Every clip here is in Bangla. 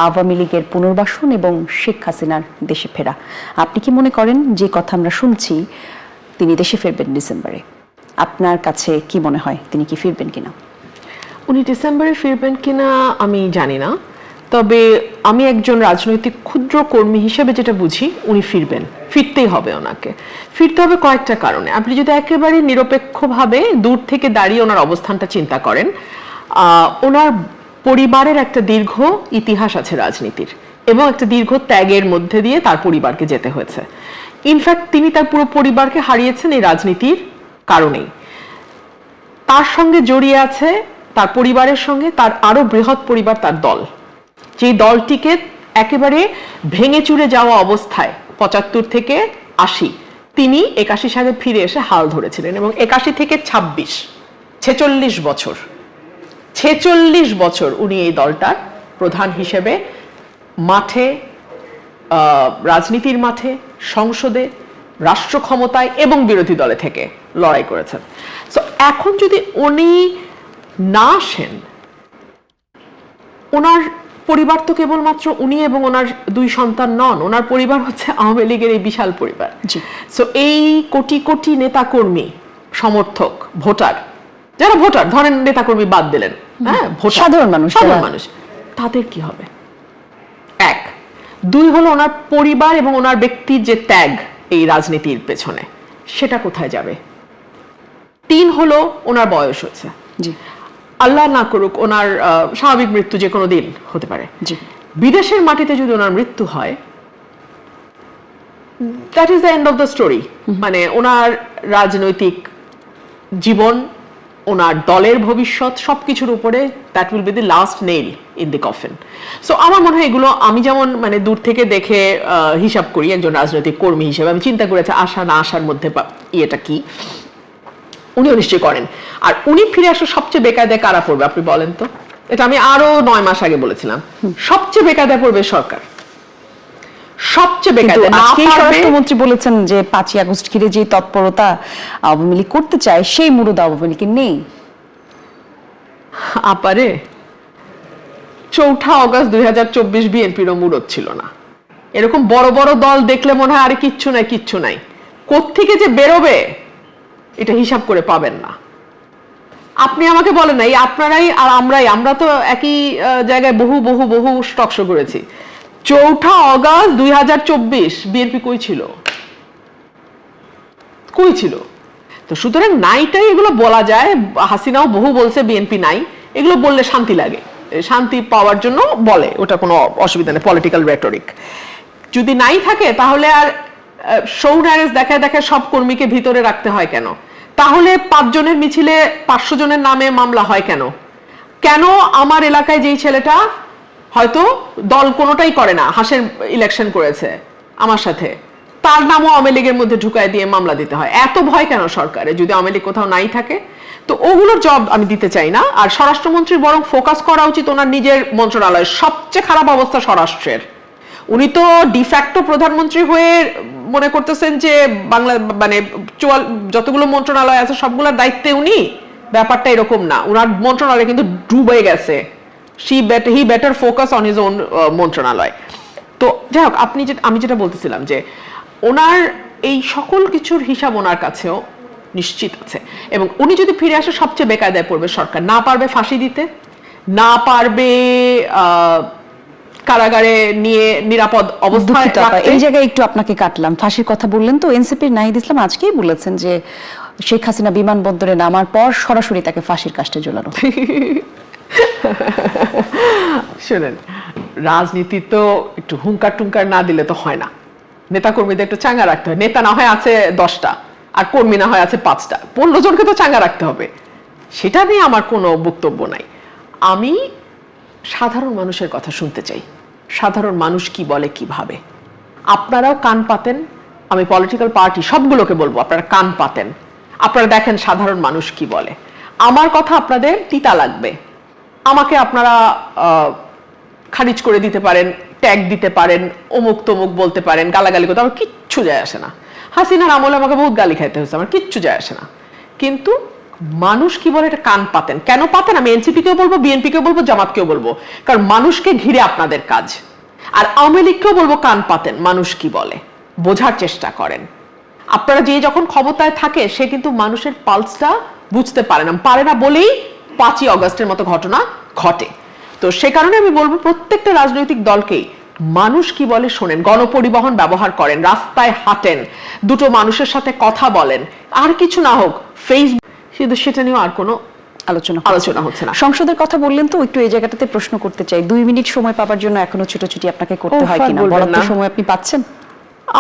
আওয়ামী লীগের পুনর্বাসন এবং শেখ হাসিনার দেশে ফেরা, আপনি কি মনে করেন যে কথা আমরা শুনছি তিনি দেশে ফিরবেন ডিসেম্বরে? আপনার কাছে কি মনে হয় তিনি কি ফিরবেন কিনা? উনি ডিসেম্বরে ফিরবেন কিনা আমি জানি না, তবে আমি একজন রাজনৈতিক ক্ষুদ্র কর্মী হিসেবে যেটা বুঝি উনি ফিরবেন, ফিরতেই হবে ওনাকে। ফিরতে হবে কয়েকটা কারণে। আপনি যদি একেবারে নিরপেক্ষভাবে দূর থেকে দাঁড়িয়ে ওনার অবস্থানটা চিন্তা করেন, ওনার পরিবারের একটা দীর্ঘ ইতিহাস আছে রাজনীতির, এবং একটা দীর্ঘ ত্যাগের মধ্যে দিয়ে তার পরিবারকে যেতে হয়েছে। ইনফ্যাক্ট তিনি তার পুরো পরিবারকে হারিয়েছেন এই রাজনীতির কারণেই। তার সঙ্গে জড়িয়ে আছে, তার পরিবারের সঙ্গে তার আরো বৃহৎ পরিবার, তার দল, যেই দলটিকে একেবারে ভেঙে চুরে যাওয়া অবস্থায় ৭৫ থেকে ৮০ তিনি ৮১ সালে ফিরে এসে হাল ধরেছিলেন, এবং ৮১ থেকে ২৬ ছেচল্লিশ বছর উনি এই দলটার প্রধান হিসেবে মাঠে, রাজনীতির মাঠে, সংসদে, রাষ্ট্র ক্ষমতায় এবং বিরোধী দলে থেকে লড়াই করেছেন। সো এখন যদি উনি না আসেন, ওনার পরিবার তো কেবলমাত্র উনি এবং ওনার ২ সন্তান নন, ওনার পরিবার হচ্ছে আওয়ামী লীগের এই বিশাল পরিবার। সো এই কোটি কোটি নেতাকর্মী, সমর্থক, ভোটার, যারা ভোটার, ধরেন নেতাকর্মী বাদ দিলেন, হ্যাঁ, সাধারণ মানুষ, তাদের কি হবে? ১, ২ হলো ওনার পরিবার এবং ওনার ব্যক্তির যে ত্যাগ এই রাজনীতির পেছনে, সেটা কোথায় যাবে? ৩ হলো ওনার বয়স হচ্ছে, আল্লাহ না করুক ওনার স্বাভাবিক মৃত্যু যে কোনো দিন হতে পারে। বিদেশের মাটিতে যদি ওনার মৃত্যু হয়, that is the end of the story. মানে ওনার রাজনৈতিক জীবন, ওনার দলের ভবিষ্যৎ, সবকিছুর উপরে that will be the last nail in the coffin. So আমার মনে হয় এগুলো আমি যেমন মানে দূর থেকে দেখে হিসাব করি, একজন রাজনৈতিক কর্মী হিসেবে আমি চিন্তা করেছি আসা না আসার মধ্যে ইয়েটা কি, উনিও নিশ্চয়ই করেন। আর উনি ফিরে আসলে সবচেয়ে বেকায়দায় কারা পড়বে আপনি বলেন তো? এটা আমি আরো ৯ মাস আগে বলেছিলাম, সবচেয়ে বেকায়দায় পড়বে সরকার, সবচেয়ে বেকায়দায়। স্বরাষ্ট্রমন্ত্রী বলেছেন যে ৫ই আগস্ট ঘিরে যে তৎপরতা আওয়ামী লীগ করতে চায় সেই মুরুদ আওয়ামী লীগের নেই। আপারে ৪ আগস্ট ২০২৪ বিএনপিরও মুরুদ ছিল না। এরকম বড় বড় দল দেখলে মনে হয় আরে কিচ্ছু নাই, কোত্থেকে যে বেরোবে এটা হিসাব করে পাবেন না। আপনি আমাকে বলেন না, এই আপনারাই আর আমরা তো একই জায়গায় বহু বহু বহু স্টক শো করেছি। ৪ আগস্ট ২০২৪ বিএনপি কই ছিল? তো সুতরাং নাইটাই এগুলো বলা যায়, হাসিনাও বহু বলছে বিএনপি নাই, এগুলো বললে শান্তি লাগে, শান্তি পাওয়ার জন্য বলে, ওটা কোনো অসুবিধা নেই, পলিটিক্যাল রেটরিক। যদি নাই থাকে তাহলে আর শো অ্যারেস্ট দেখায় সব কর্মীকে ভিতরে রাখতে হয় কেন? তাহলে ৫ জনের মিছিলে ৫০০ জনের নামে মামলা হয় কেন? কেন আমার এলাকায় যেই ছেলেটা হয়তো দল কোনোটাই করে না, হাসের ইলেকশন করেছে আমার সাথে, তার নামও আওয়ামী লীগের মধ্যে ঢুকায় দিয়ে মামলা দিতে হয়? এত ভয় কেন সরকারে যদি আওয়ামী লীগ কোথাও নাই থাকে? তো ওগুলোর জব আমি দিতে চাই না। আর স্বরাষ্ট্রমন্ত্রীর বরং ফোকাস করা উচিত ওনার নিজের মন্ত্রণালয়। সবচেয়ে খারাপ অবস্থা স্বরাষ্ট্রের। উনি তো ডিফ্যাক্টো প্রধানমন্ত্রী হয়ে মনে করতেছেন যে বাংলা মানে যতগুলো মন্ত্রণালয় আছে সবগুলোর দায়িত্বে উনি, ব্যাপারটা এরকম না। ওনার মন্ত্রণালয় কিন্তু ডুবে গেছে। He better focus on his own মন্ত্রণালয়। তো যাই হোক, আমি যেটা বলতেছিলাম যে ওনার এই সকল কিছুর হিসাব ওনার কাছেও নিশ্চিত আছে, এবং উনি যদি ফিরে আসে সবচেয়ে বেকায়দায় পড়বে সরকার। না পারবে ফাঁসি দিতে, না পারবে কারাগারে নিয়ে নিরাপদ অবস্থায় রাখতে। এই জায়গায় একটু আপনাকে কাটলাম, ফাঁসির কথা বললেন তো, এনসিপির নাহিদ ইসলাম আজকেই বলেছেন যে শেখ হাসিনা বিমানবন্দরে নামার পর সরাসরি তাকে ফাঁসির কাস্টে ঝোলানো। শুনেন, রাজনীতি তো একটু হুঙ্কার টুঙ্কার না দিলে তো হয় না। নেতাকর্মীদের একটু চাঙ্গা রাখতে হয়। নেতা না হয় আছে ১০টা, আর কর্মী না হয় আছে ৫টা, ১৫ জনকে তো চাঙ্গা রাখতে হবে। সেটা নিয়ে আমার কোনো বক্তব্য নাই। আমি সাধারণ মানুষের কথা শুনতে চাই, সাধারণ মানুষ কি বলে, কি ভাবে। আপনারাও কান পাতেন, আমি পলিটিক্যাল পার্টি সবগুলোকে বলবো আপনারা কান পাতেন, আপনারা দেখেন সাধারণ মানুষ কি বলে। আমার কথা আপনাদের তিতা লাগবে, আমাকে আপনারা খারিজ করে দিতে পারেন, ট্যাগ দিতে পারেন, অমুক তমুক বলতে পারেন, গালাগালি করতে, আমার কিচ্ছু যায় আসে না। হাসিনার আমলে আমাকে বহুত গালি খাইতে হয়েছে, আমার কিচ্ছু যায় আসে না। কিন্তু মানুষ কি বলে এটা কান পাতেন। কেন পাতেন? আমি এনসিপি কেও বলবো, বিএনপি কেও বলবো, জামাতকেও বলবো, কারণ মানুষকে ঘিরে আপনাদের কাজ। আর আওয়ামী লীগকেও বলবো কান পাতেন, মানুষ কি বলে বোঝার চেষ্টা করেন। আপনারা যে যখন ক্ষমতায় থাকে সে কিন্তু মানুষের পালসটা বুঝতে পারে না বলেই 5ই অগস্টের মতো ঘটনা ঘটে। তো সে কারণে আমি বলবো প্রত্যেকটা রাজনৈতিক দলকেই মানুষ কি বলে শোনেন, গণপরিবহন ব্যবহার করেন, রাস্তায় হাঁটেন, দুটো মানুষের সাথে কথা বলেন, আর কিছু না হোক ফেসবুক, কিন্তু সেটা নিয়েও আর কোনো আলোচনা হচ্ছে না। সংসদের কথা বললেন তো, একটু এই জায়গাটাতে প্রশ্ন করতে চাই, 2 মিনিট সময় পাওয়ার জন্য এখনো ছুটোছুটি আপনাকে করতে হয় কিনা? বরাদ্দ সময় আপনি পাচ্ছেন?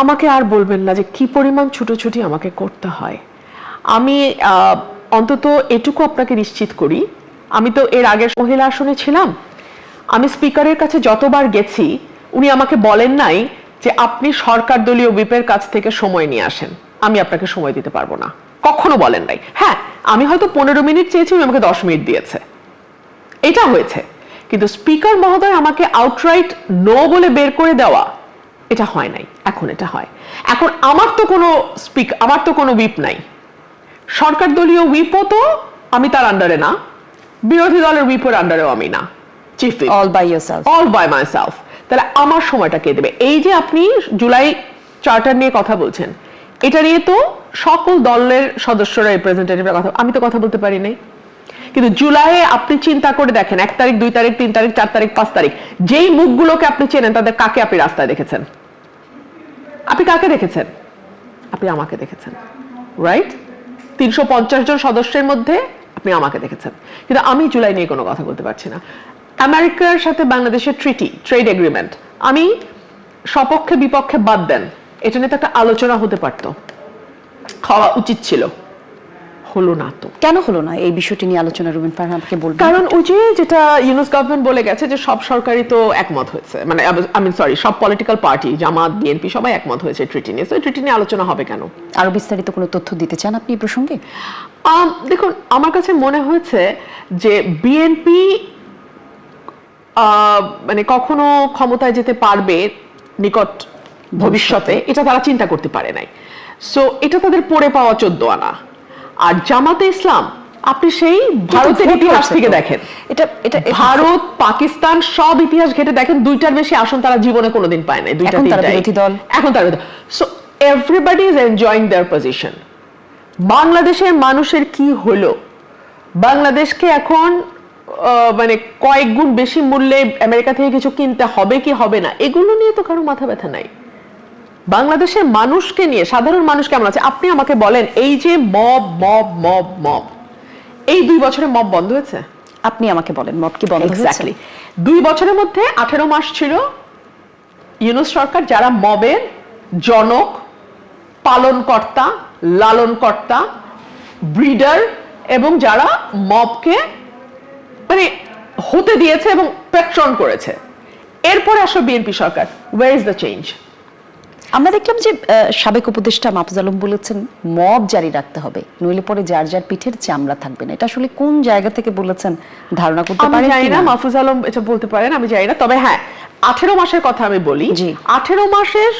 আমাকে আর বলবেন না যে কি পরিমাণ ছুটোছুটি আমাকে করতে হয়। আমি অন্তত এটুকু আপনাকে নিশ্চিত করি, আমি তো এর আগের মহিলা আসনে ছিলাম, আমি স্পিকারের কাছে যতবার গেছি উনি আমাকে বলেন নাই যে আপনি সরকার দলীয় হুইপের কাছ থেকে সময় নিয়ে আসেন, আমি আপনাকে সময় দিতে পারবো না, কখনো বলেন নাই। হ্যাঁ, আমি হয়তো 15 মিনিট চেয়েছি, উনি আমাকে 10 মিনিট দিয়েছে, এটা হয়েছে। কিন্তু স্পিকার মহোদয় আমাকে আউটরাইট নো বলে বের করে দেওয়া, এটা হয় নাই। এখন এটা হয়। এখন আমার তো কোনো হুইপ নাই, সরকার দলীয় হুইপও তো আমি তার আন্ডারে না, বিরোধী দলের হুইপের আন্ডারেও আমি না, chief whip, all by myself. তাহলে আমার সময়টা কে দেবে? এই যে আপনি জুলাই চার্টার নিয়ে কথা বলছেন, এটা নিয়ে তো সকল দলের সদস্যরা রিপ্রেজেন্টেটিভরা কথা, আমি তো কথা বলতে পারি নাই। কিন্তু জুলাইয়ে আপনি চিন্তা করে দেখেন, 1 তারিখ, 2 তারিখ, 3 তারিখ, 4 তারিখ, 5 তারিখ, যেই মুখগুলোকে আপনি চেনেন তাদের কাকে আপনি রাস্তায় দেখেছেন? আপনি কাকে দেখেছেন? আপনি আমাকে দেখেছেন, রাইট? 350 জন সদস্যের মধ্যে আপনি আমাকে দেখেছেন। কিন্তু আমি জুলাই নিয়ে কোনো কথা বলতে পারছি না। আমেরিকার সাথে বাংলাদেশের ট্রেড এগ্রিমেন্ট, আমি সপক্ষে বিপক্ষে বাদ দেন, এটা নিয়ে তো একটা আলোচনা হতে পারতো, হওয়া উচিত ছিল, হলো না। তো কেন হলো না এই বিষয়টি নিয়ে আলোচনা? রুবিন ফারহান আমাকে বলবেন? কারণ ওই যে যেটা ইউনুস গভর্নমেন্ট বলে গেছে যে সব সরকারই তো একমত হয়েছে, মানে সব পলিটিক্যাল পার্টি, জামাত, বিএনপি সবাই একমত হয়েছে ট্রিটি নিয়ে। তো ট্রিটি নিয়ে আলোচনা হবে কেন? আরো বিস্তারিত কোনো তথ্য দিতে চান আপনি এই প্রসঙ্গে? দেখুন, আমার কাছে মনে হয়েছে যে বিএনপি মানে কখনো ক্ষমতায় যেতে পারবে নিকট ভবিষ্যতে, এটা তারা চিন্তা করতে পারে নাই। সো এটা তাদের পড়ে পাওয়া 14 আনা। আর জামাতে ইসলাম, আপনি সেই ভারতের ইতিহাস থেকে দেখেন, এটা ভারত পাকিস্তান সব ইতিহাস ঘেটে দেখেন, 2টার বেশি আসন তারা জীবনে কোনোদিন পায় নাই। 2টা বিরোধী দল, এখন তারা, so everybody is enjoying there position. বাংলাদেশের মানুষের কি হলো? বাংলাদেশকে এখন মানে কয়েক গুণ বেশি মূল্যে আমেরিকা থেকে কিছু কিনতে হবে কি হবে না, এগুলো নিয়ে তো কারো মাথা ব্যথা নাই। বাংলাদেশের মানুষকে নিয়ে, সাধারণ মানুষ কেমন আছে? আপনি আমাকে বলেন, এই যে মব মব মব মব, এই 2 বছরে মব বন্ধ হয়েছে? আপনি আমাকে বলেন মব কি বন্ধ হয়েছে? এক্স্যাক্টলি 2 বছরের মধ্যে 18 মাস ছিল ইউনুস সরকার যারা মবের জনক, পালনকর্তা, লালনকর্তা, ব্রিডার, এবং যারা মবকে মানে হতে দিয়েছে এবং পেট্রন করেছে। এরপরে আসলে BNP Sarkar, where is the change? আমরা দেখলাম যে সাবেক উপদেষ্টা মাহফুজ আলম বলেছেন মব জারি রাখতে হবে, নইলে পরে যার যার পিঠের চামড়া থাকবে না। এটা আসলে কোন জায়গা থেকে বলেছেন ধারণা করতে পারেন? আমি জানি না মাহফুজ আলম এটা বলতে পারেন, আমি জানি না। তবে হ্যাঁ, 18 মাসের কথা আমি বলি, 18 মাসের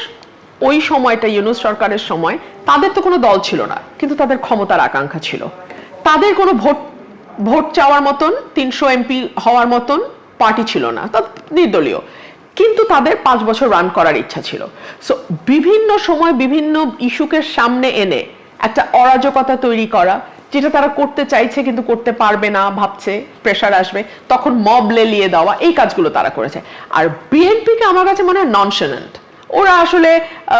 ওই সময়টা ইউনুস সরকারের সময় তাদের তো কোনো দল ছিল না, কিন্তু তাদের ক্ষমতার আকাঙ্ক্ষা ছিল। তাদের কোনো ভোট চাওয়ার মতন 300 এমপি হওয়ার মতন পার্টি ছিল না, তা নির্দলীয়, কিন্তু তাদের 5 বছর রান করার ইচ্ছা ছিল। সো বিভিন্ন সময় বিভিন্ন ইস্যুকে সামনে এনে একটা অরাজকতা তৈরি করা, যেটা তারা করতে চাইছে কিন্তু করতে পারবে না, ভাবছে প্রেসার আসবে, তখন মব লেলিয়ে দেওয়া, এই কাজগুলো তারা করেছে। আর বিএনপিকে আমার কাছে মনে হয় ননশালেন্ট। ওরা আসলে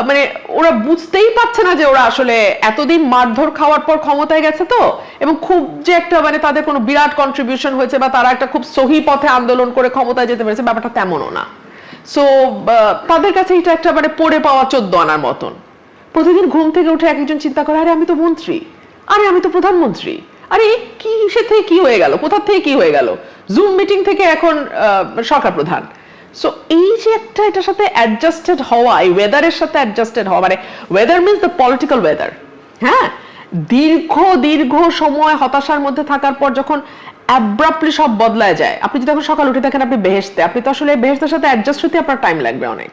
মানে ওরা বুঝতেই পারছে না যে ওরা আসলে এতদিন মারধর খাওয়ার পর ক্ষমতায় গেছে তো, এবং খুব যে একটা মানে তাদের কোনো বিরাট কন্ট্রিবিউশন হয়েছে বা তারা একটা খুব সহি পথে আন্দোলন করে ক্ষমতায় যেতে পেরেছে, ব্যাপারটা তেমনও না। সো তাদের কাছে এটা একটা মানে পড়ে পাওয়া 14 আনার মতন। প্রতিদিন ঘুম থেকে উঠে একজন চিন্তা করে, আরে আমি তো মন্ত্রী, আরে আমি তো প্রধানমন্ত্রী, আরে কি সে থেকে কি হয়ে গেল, কোথা থেকে কি হয়ে গেল, জুম মিটিং থেকে এখন সরকার প্রধান। সো এই যে একটা এটার সাথে অ্যাডজাস্টেড হওয়া, এই ওয়েদারের সাথে অ্যাডজাস্টেড হওয়া, মানে weather means the political weather. হ্যাঁ, দীর্ঘ সময় হতাশার মধ্যে থাকার পর যখন অ্যাব্রাপ্টলি সব বদলায় যায়, আপনি যদি এখন সকাল উঠে দেখেন আপনি বেহেশতে, আপনি তো আসলে বেহেশতের সাথে অ্যাডজাস্ট হতে আপনার টাইম লাগবে অনেক।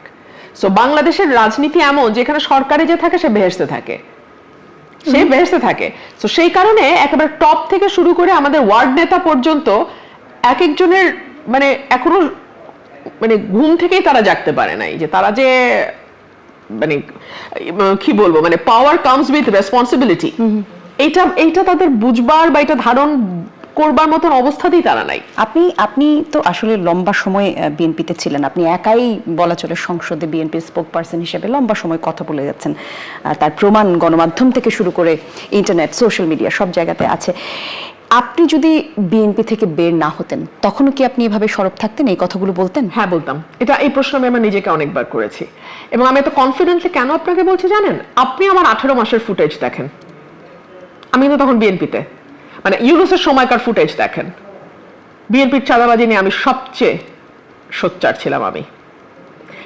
সো বাংলাদেশের রাজনীতি এমন যেখানে সরকারে যে থাকে সে বেহেশতে থাকে, সে বেহেশতে থাকে। তো সেই কারণে একেবারে টপ থেকে শুরু করে আমাদের ওয়ার্ড নেতা পর্যন্ত এক একজনের মানে এখনো মানে ঘুম থেকেই তারা জাগতে পারে নাই যে তারা যে মানে কি বলবো মানে পাওয়ার কামস উইথ রেসপন্সিবিলিটি, এইটা তাদের বুঝবার বা এটা ধারণ করবার মতন অবস্থাতেই তারা নাই। আপনি তো আসলে লম্বা সময় বিএনপিতে ছিলেন, আপনি একাই বলা চলে সংসদে বিএনপির স্পোক পারসন হিসেবে লম্বা সময় কথা বলে যাচ্ছেন, তার প্রমাণ গণমাধ্যম থেকে শুরু করে ইন্টারনেট, সোশ্যাল মিডিয়া সব জায়গাতে আছে। আপনি যদি বিএনপি থেকে বের না হতেন তখনও কি আপনি এভাবে সরব থাকতেন, এই কথাগুলো বলতেন? হ্যাঁ বলতাম। এই প্রশ্ন আমি আমার নিজেকে অনেকবার করেছি এবং আমি এত কনফিডেন্টলি কেন আপনাকে বলছি জানেন? আপনি আমার 18 মাসের ফুটেজ দেখেন, আমি কিন্তু তখন বিএনপিতে, মানে ইউনুসের সময়কার ফুটেজ দেখেন, বিএনপির চাঁদাবাজি নিয়ে আমি সবচেয়ে সোচ্চার ছিলাম আমি,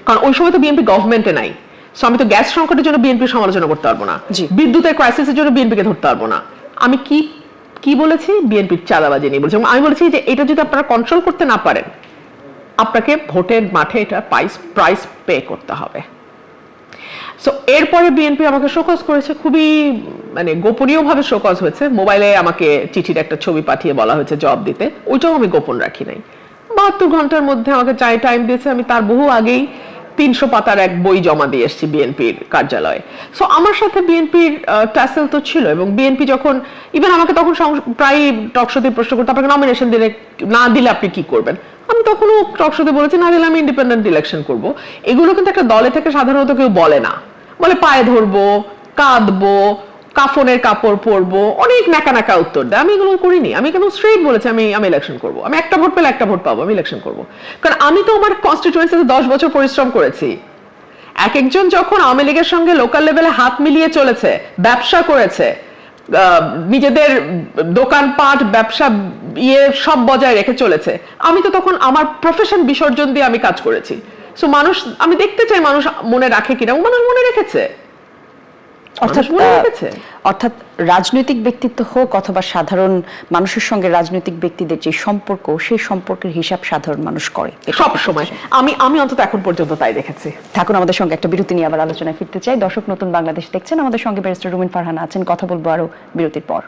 কারণ ওই সময় তো বিএনপি গভর্নমেন্টে নাই। সো আমি তো গ্যাস সংকটের জন্য বিএনপির সমালোচনা করতে পারবো না, বিদ্যুতের ক্রাইসিসের জন্য বিএনপিকে ধরতে পারবো না। আমি কি বলেছি? বিএনপির চাঁদাবাজি নিয়ে বলছি। আমি বলেছি যে এটা যদি আপনারা কন্ট্রোল করতে না পারেন আপনাকে ভোটের মাঠে এটা প্রাইস পে করতে হবে। সো এরপরে বিএনপি আমাকে শোকজ করেছে, খুবই মানে গোপনীয়ভাবে শোকজ হয়েছে। মোবাইলে আমাকে চিঠির একটা ছবি পাঠিয়ে বলা হয়েছে জবাব দিতে, ওইটাও আমি গোপন রাখি নাই। 72 ঘন্টার মধ্যে আমাকে টাইম দিয়েছে। আমি তার বহু আগেই 300 পাতার এক বই জমা দিয়ে এসেছি বিএনপির কার্যালয়ে। সো আমার সাথে বিএনপির ট্যাসেল তো ছিল এবং বিএনপি যখন ইভেন আমাকে তখন প্রায় টকশোতে প্রশ্ন করতো আপনাকে নমিনেশন না দিলে আপনি কি করবেন, আমি তখনও টকশোতে বলেছি না দিলে আমি ইন্ডিপেন্ডেন্ট ইলেকশন করব। এগুলো কিন্তু একটা দলে থেকে সাধারণত কেউ বলে না, বলে পায়ে ধরবো, কাঁদবো, কাফনের কাপড় পরবো, অনেক নাকা উত্তর দেয়। আমি এগুলো করিনি। আমি কেন স্ট্রেট বলেছি আমি ইলেকশন করবো, আমি একটা ভোট পেলে একটা ভোট পাবো, আমি ইলেকশন করবো। কারণ আমি তো আমার কনস্টিটিউয়েন্সিতে 10 বছর পরিশ্রম করেছি। এক একজন যখন আওয়ামী লীগের সঙ্গে লোকাল লেভেলে হাত মিলিয়ে চলেছে, ব্যবসা করেছে, নিজেদের দোকানপাট ব্যবসা সব বজায় রেখে চলেছে, আমি তো তখন আমার প্রফেশন বিসর্জন দিয়ে আমি কাজ করেছি। সো মানুষ, আমি দেখতে চাই মানুষ মনে রাখে কিনা, মানুষ মনে রেখেছে। অর্থাৎ রাজনৈতিক ব্যক্তিত্ব হোক অথবা সাধারণ মানুষের সঙ্গে রাজনৈতিক ব্যক্তিদের যে সম্পর্ক, সেই সম্পর্কের হিসাব সাধারণ মানুষ করে সব সময়। আমি অন্তত এখন পর্যন্ত তাই দেখেছি। থাকুন আমাদের সঙ্গে, একটা বিরতি নিয়ে আবার আলোচনায় ফিরতে চাই। দর্শক নতুন বাংলাদেশ দেখছেন, আমাদের সঙ্গে ব্যারিস্টার রুমিন ফারহানা আছেন। কথা বলবো আরো বিরতির পর।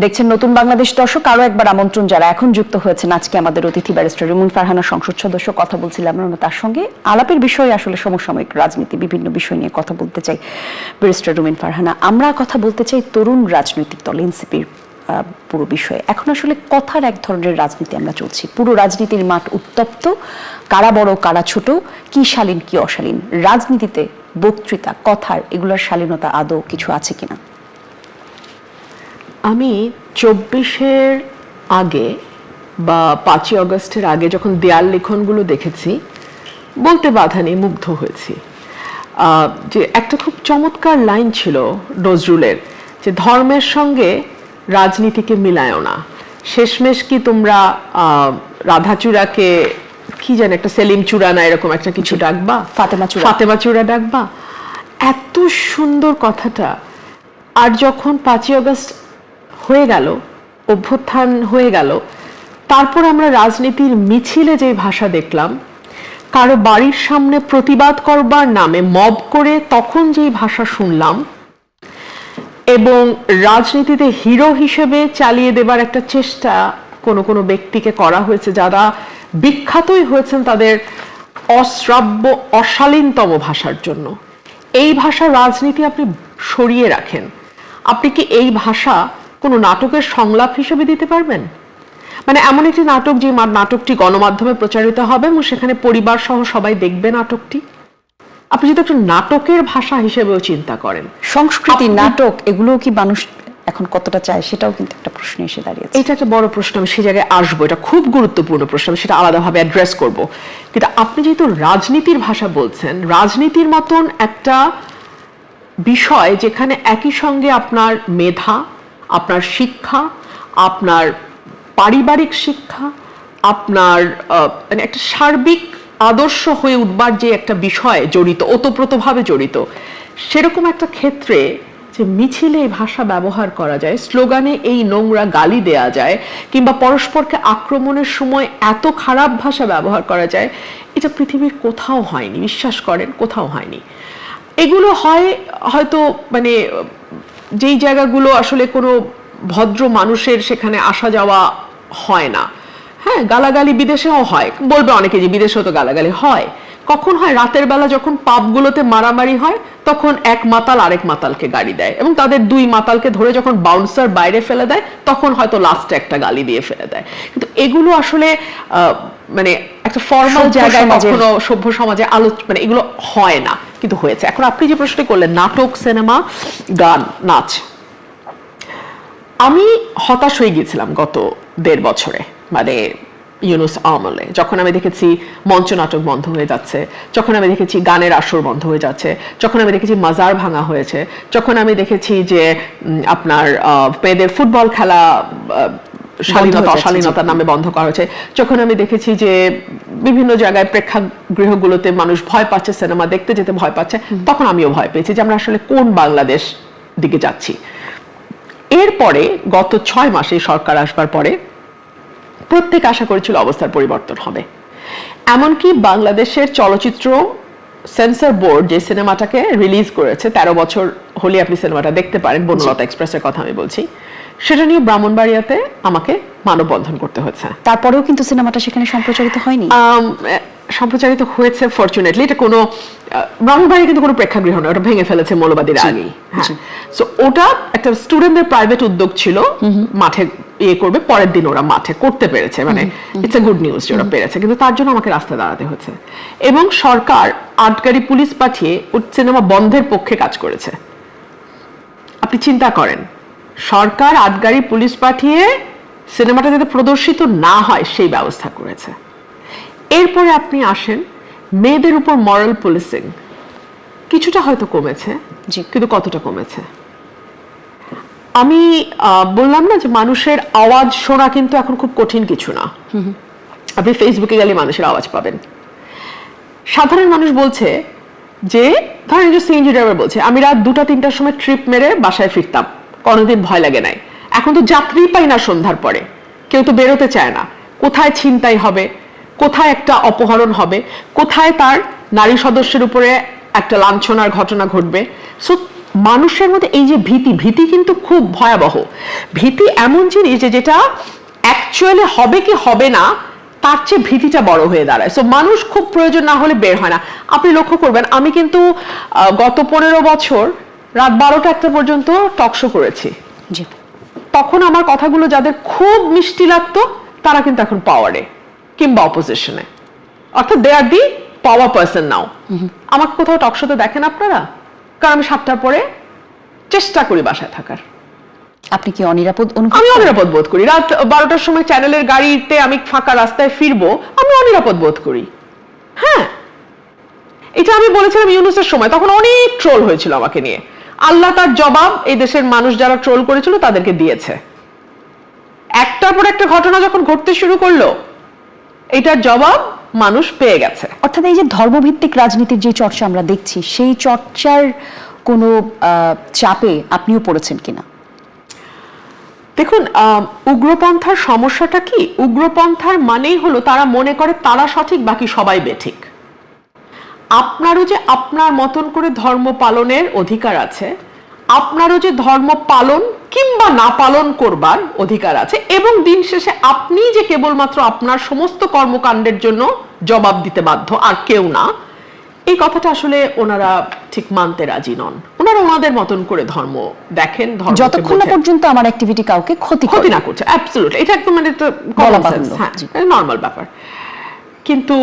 দেখছেন নতুন বাংলাদেশ। দর্শক, আরো একবার আমন্ত্রণ যারা এখন যুক্ত হয়েছেন, আজকে আমাদের অতিথি ব্যারিস্টার রুমিন ফারহানা, সংসদ সদস্য। কথা বলছিলাম আমরা তার সঙ্গে, আলাপের বিষয়ে আসলে সমসাময়িক রাজনীতি, বিভিন্ন বিষয় নিয়ে কথা বলতে চাই। ব্যারিস্টার রুমিন ফারহানা, আমরা কথা বলতে চাই তরুণ রাজনৈতিক দল এনসিপির পুরো বিষয়ে। এখন আসলে কথার এক ধরনের রাজনীতি আমরা চলছি, পুরো রাজনীতির মাঠ উত্তপ্ত, কারা বড় কারা ছোট, কি শালীন কি অশালীন। রাজনীতিতে বক্তৃতা, কথার, এগুলোর শালীনতা আদৌ কিছু আছে কিনা? আমি 24-এর আগে বা 5ই অগস্টের আগে যখন দেয়াল লিখনগুলো দেখেছি, বলতে বাধা নেই, মুগ্ধ হয়েছি। যে একটা খুব চমৎকার লাইন ছিল নজরুলের, যে ধর্মের সঙ্গে রাজনীতিকে মিলায়ও না, শেষমেশ কি তোমরা রাধাচূড়াকে কি জানে একটা সেলিম চূড়া না এরকম একটা কিছু ডাকবা, ফাতেমা চূড়া ডাকবা। এত সুন্দর কথাটা। আর যখন 5ই অগস্ট হয়ে গেল, অভ্যুত্থান হয়ে গেল, তারপর আমরা রাজনীতির মিছিলে যে ভাষা দেখলাম, কারো বাড়ির সামনে প্রতিবাদ করবার নামে মব করে তখন যেই ভাষা শুনলাম, এবং রাজনীতিতে হিরো হিসেবে চালিয়ে দেবার একটা চেষ্টা কোনো ব্যক্তিকে করা হয়েছে, যারা বিখ্যাতই হয়েছেন তাদের অশ্রাব্য অশালীনতম ভাষার জন্য। এই ভাষা রাজনীতি আপনি সরিয়ে রাখেন, আপনি কি এই ভাষা কোনো নাটকের সংলাপ হিসেবে দিতে পারবেন? মানে এমন একটি নাটক, যে নাটকটি গণমাধ্যমে প্রচারিত হবে এবং সেখানে পরিবার সহ সবাই দেখবে নাটকটি, আপনি যদি একটু নাটকের ভাষা হিসেবেও চিন্তা করেন। সংস্কৃতি, নাটক, এগুলো কি মানুষ এখন কতটা চায়, সেটাও কিন্তু একটা প্রশ্ন এসে দাঁড়িয়েছে। এটা একটা বড় প্রশ্ন, আমি সেই জায়গায় আসবো। এটা খুব গুরুত্বপূর্ণ প্রশ্ন, আমি সেটা আলাদাভাবে অ্যাড্রেস করব। কিন্তু আপনি যেহেতু রাজনীতির ভাষা বলছেন, রাজনীতির মতন একটা বিষয় যেখানে একই সঙ্গে আপনার মেধা, আপনার শিক্ষা, আপনার পারিবারিক শিক্ষা, আপনার মানে একটা সার্বিক আদর্শ হয়ে উঠবার যে একটা বিষয় জড়িত, ওতপ্রোতভাবে জড়িত, সেরকম একটা ক্ষেত্রে যে মিছিলে এই ভাষা ব্যবহার করা যায়, স্লোগানে এই নোংরা গালি দেয়া যায়, কিংবা পরস্পরকে আক্রমণের সময় এত খারাপ ভাষা ব্যবহার করা যায়, এটা পৃথিবীর কোথাও হয়নি। বিশ্বাস করেন, কোথাও হয়নি। এগুলো হয়তো মানে যেই জায়গাগুলো আসলে কোনো ভদ্র মানুষের সেখানে আসা যাওয়া হয় না। হ্যাঁ, গালাগালি বিদেশেও হয়, বলবে অনেকে যে বিদেশেও তো গালাগালি হয়। কখন হয়? রাতের বেলা যখন পাবগুলোতে মারামারি হয়, তখন এক মাতাল আরেক মাতালকে গালি দেয়, এবং তাদের দুই মাতালকে ধরে যখন বাউন্সার বাইরে ফেলে দেয়, তখন হয়তো লাস্টে একটা গালি দিয়ে ফেলে দেয়। কিন্তু এগুলো আসলে মানে একটা ফর্মাল জায়গায়, কখনো সভ্য সমাজে মানে এগুলো হয় না, কিন্তু হয়েছে। এখন আপনি যে প্রশ্নটি করলেন, নাটক, সিনেমা, গান, নাচ, আমি হতাশ হয়ে গিয়েছিলাম গত 1.5 বছরে, মানে ইউনুস আমলে, যখন আমি দেখেছি মঞ্চ নাটক বন্ধ হয়ে যাচ্ছে, যখন আমি দেখেছি গানের আসর বন্ধ হয়ে যাচ্ছে, যখন আমি দেখেছি মাজার ভাঙা হয়েছে, যখন আমি দেখেছি যে আপনার মেয়েদের ফুটবল খেলা শালীনতা অশালীনতার নামে বন্ধ করা হয়েছে, যখন আমি দেখেছি যে বিভিন্ন জায়গায় প্রেক্ষাগৃহগুলোতে মানুষ ভয় পাচ্ছে, সিনেমা দেখতে যেতে ভয় পাচ্ছে, তখন আমিও ভয় পেয়েছি যে আমরা আসলে কোন বাংলাদেশ দিকে যাচ্ছি। এরপরে গত 6 মাসে সরকার আসবার পরে প্রত্যেক আশা করেছিল অবস্থার পরিবর্তন হবে। এমনকি বাংলাদেশের চলচ্চিত্র সেন্সর বোর্ড যে সিনেমাটাকে রিলিজ করেছে, 13 বছর হলে আপনি সিনেমাটা দেখতে পারেন, বনলতা এক্সপ্রেসের কথা আমি বলছি, সেটা নিয়ে ব্রাহ্মণবাড়িয়াতে আমাকে মানববন্ধন করতে হয়েছে। তারপরেও কিন্তু সিনেমাটা সেখানে সম্প্রচারিত হয়নি। সম্প্রচারিত হয়েছে ফরচুনেটলি। এটা কোনো ব্রাহ্মণবাড়ি কিন্তু কোনো প্রেক্ষাগৃহ নয়, ওটা ভেঙে ফেলেছে মৌলবাদীর আগেই। হ্যাঁ, সো ওটা একটা স্টুডেন্টদের প্রাইভেট উদ্যোগ ছিল, মাঠে ইয়ে করবে, পরের দিন ওরা মাঠে করতে পেরেছে, মানে ইটস এ গুড নিউজ যে ওরা পেরেছে, কিন্তু তার জন্য আমাকে রাস্তায় দাঁড়াতে হচ্ছে। এবং সরকার আটগাড়ি পুলিশ পাঠিয়ে ওই সিনেমা বন্ধের পক্ষে কাজ করেছে। আপনি চিন্তা করেন, সরকার আটগাড়ি পুলিশ পাঠিয়ে সিনেমাটা যাতে প্রদর্শিত না হয় সেই ব্যবস্থা করেছে। এরপরে আপনি আসেন মেয়েদের উপর মরাল পুলিশিং, কিছুটা হয়তো কমেছে, কিন্তু কতটা কমেছে? আমি বললাম না যে মানুষের আওয়াজ শোনা কিন্তু এখন খুব কঠিন কিছু না। আপনি ফেসবুকে গেলে মানুষের আওয়াজ পাবেন। সাধারণ মানুষ বলছে যে, ধরেন যে সিএনজি ড্রাইভার বলছে, আমি রাত 2টা-3টার সময় ট্রিপ মেরে বাসায় ফিরতাম, কোনোদিন ভয় লাগে নাই। এখন তো যাত্রী পাই না সন্ধ্যার পরে, কেউ তো বেরোতে চায় না। কোথায় ছিনতাই হবে, কোথায় একটা অপহরণ হবে, কোথায় তার নারী সদস্যের উপরে একটা লাঞ্ছনার ঘটনা ঘটবে। সো মানুষের মধ্যে এই যে ভীতি কিন্তু খুব ভয়াবহ। ভীতি এমন জিনিস যে যেটা অ্যাকচুয়ালি হবে কি হবে না তার চেয়ে ভীতিটা বড় হয়ে দাঁড়ায়। সো মানুষ খুব প্রয়োজন না হলে বের হয় না। আপনি লক্ষ্য করবেন, আমি কিন্তু গত 15 বছর রাত 12টা-1টা পর্যন্ত টকশো করেছি। তখন আমার কথাগুলো যাদের খুব মিষ্টি লাগতো তারা কিন্তু এখন পাওয়ারে কিংবা অপোজিশনে, অর্থাৎ দে আর দি পাওয়ার পার্সন নাও। আমাকে কোথাও টকশোতে দেখেন আপনারা? কারণ আমি 7টার পরে চেষ্টা করি বাসায় থাকার। আপনি কি অনিরাপদ অনুভব? আমি অনিরাপদ বোধ করি। রাত 12টার সময় চ্যানেলের গাড়িতে আমি ফাঁকা রাস্তায় ফিরবো, আমি অনিরাপদ বোধ করি। হ্যাঁ, এটা আমি বলেছিলাম ইউনুসের সময়, তখন অনেক ট্রোল হয়েছিল আমাকে নিয়ে। আল্লাহ তার জবাব এই দেশের মানুষ যারা ট্রোল করেছিল তাদেরকে দিয়েছে। একটার পর একটা ঘটনা যখন ঘটতে শুরু করলো, এটার জবাব মানুষ পেয়ে গেছে। অর্থাৎ এই যে ধর্মভিত্তিক রাজনীতির যে চর্চা আমরা দেখছি, সেই চর্চার কোনো চাপে আপনিও পড়েছেন কিনা? দেখুন, উগ্রপন্থার সমস্যাটা কি? উগ্রপন্থার মানেই হলো তারা মনে করে তারা সঠিক, বাকি সবাই বেঠিক। আপনারও যে আপনার মতন করে ধর্ম পালনের অধিকার আছে, আপনারও যে ধর্ম পালন কিংবা না পালন করবার অধিকার আছে, এবং দিন শেষে আপনি যে কেবলমাত্র আপনার সমস্ত কর্মকাণ্ডের জন্য জবাব দিতে বাধ্য, আর কেউ না। এই কথাটা আসলে ওনারা ঠিক মানতে রাজি নন। ওনারা ওনাদের মতন করে ধর্ম দেখেন, যতক্ষণ না পর্যন্ত আমার অ্যাক্টিভিটি কাউকে ক্ষতি না করছে। অ্যাবসলিউটলি, এটা একদম মানে নরমাল ব্যাপার। কিন্তু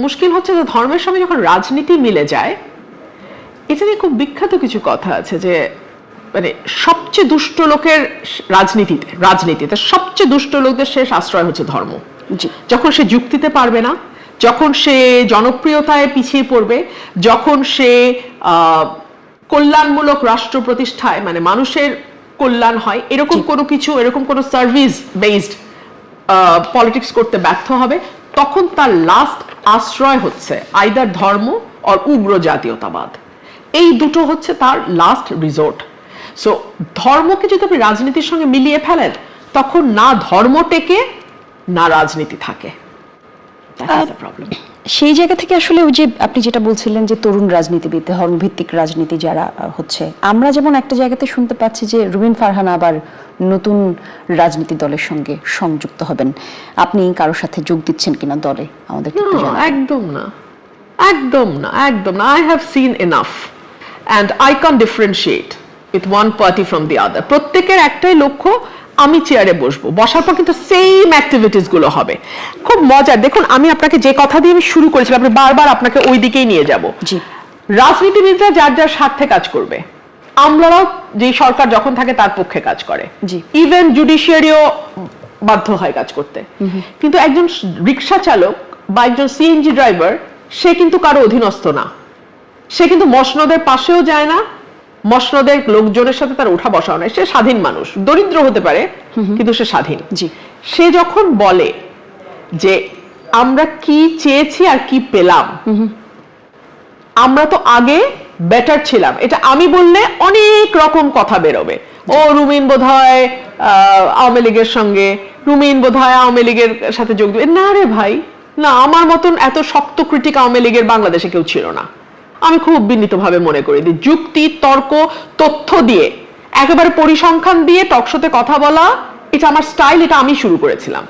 মুশকিল হচ্ছে যে ধর্মের সঙ্গে যখন রাজনীতি মিলে যায়, এটা নিয়ে খুব বিখ্যাত কিছু কথা আছে যে মানে সবচেয়ে দুষ্ট লোকের রাজনীতিতে সবচেয়ে দুষ্ট লোকদের শেষ আশ্রয় হচ্ছে ধর্ম। যখন সে যুক্তিতে পারবে না, যখন সে জনপ্রিয়তায় পিছিয়ে পড়বে, যখন সে কল্যাণমূলক রাষ্ট্র প্রতিষ্ঠায়, মানে মানুষের কল্যাণ হয় এরকম কোনো কিছু, এরকম কোনো সার্ভিস বেসড পলিটিক্স করতে ব্যর্থ হবে, তখন তার লাস্ট আশ্রয় হচ্ছে আইদার ধর্ম আর উগ্র জাতীয়তাবাদ। এই দুটো হচ্ছে তার লাস্ট রিসোর্ট। সো ধর্মকে যদি আপনি রাজনীতির সঙ্গে মিলিয়ে ফেলেন, তখন না ধর্ম টেকে না রাজনীতি থাকে। That is the problem. সেই জায়গা থেকে আসলে ওই যে আপনি যেটা বলছিলেন যে তরুণ রাজনীতিবিদ, ধর্মভিত্তিক রাজনীতি যারা হচ্ছে, আমরা যেমন একটা জায়গাতে শুনতে পাচ্ছি যে রুমিন ফারহানা আবার নতুন রাজনীতি দলের সঙ্গে সংযুক্ত হবেন। আপনি কারোর সাথে যোগ দিচ্ছেন কিনা দলে আমাদের একটু জানান। একদম না, একদম না, একদম না। I have seen enough and I can differentiate with one party from the other. প্রত্যেকের একটাই লক্ষ্য, আমি চেয়ারে বসবো, বসার পর কিন্তু সেম অ্যাক্টিভিটিস গুলো হবে। খুব মজার, দেখুন আমি আপনাকে যে কথা দিয়ে আমি শুরু করেছিলাম, আপনি বারবার আপনাকে ওই দিকেই নিয়ে যাব। জি, রাজনীতিবিদরা যার যার স্বার্থে কাজ করবে, আমলারাও যে সরকার যখন থাকে তার পক্ষে কাজ করে, জি। ইভেন জুডিশিয়ারিও বাধ্য হয় কাজ করতে। কিন্তু একজন রিক্সা চালক বা একজন সিএনজি ড্রাইভার, সে কিন্তু কারো অধীনস্থ না। সে কিন্তু মসনদের পাশেও যায় না, মসনদের লোকজনের সাথে তার উঠা বসাও নাই। সে স্বাধীন মানুষ, দরিদ্র হতে পারে কিন্তু সে স্বাধীন। জি। সে যখন বলে যে আমরা কি চেয়েছি আর কি পেলাম, আমরা তো আগে বেটার ছিলাম, এটা আমি বললে অনেক রকম কথা বেরোবে। ও রুমিন বোধহয় আওয়ামী লীগের সঙ্গে, রুমিন বোধহয় আওয়ামী লীগের সাথে যোগ দেবে। না রে ভাই, না, আমার মতন এত শক্ত ক্রিটিক আওয়ামী লীগের বাংলাদেশে কেউ ছিল না। আমি খুব বিনীতভাবে মনে করি যে যুক্তি, তর্ক, তথ্য দিয়ে, একেবারে পরিসংখ্যান দিয়ে টকশোতে কথা বলা, এটা আমার স্টাইল, এটা আমি শুরু করেছিলাম।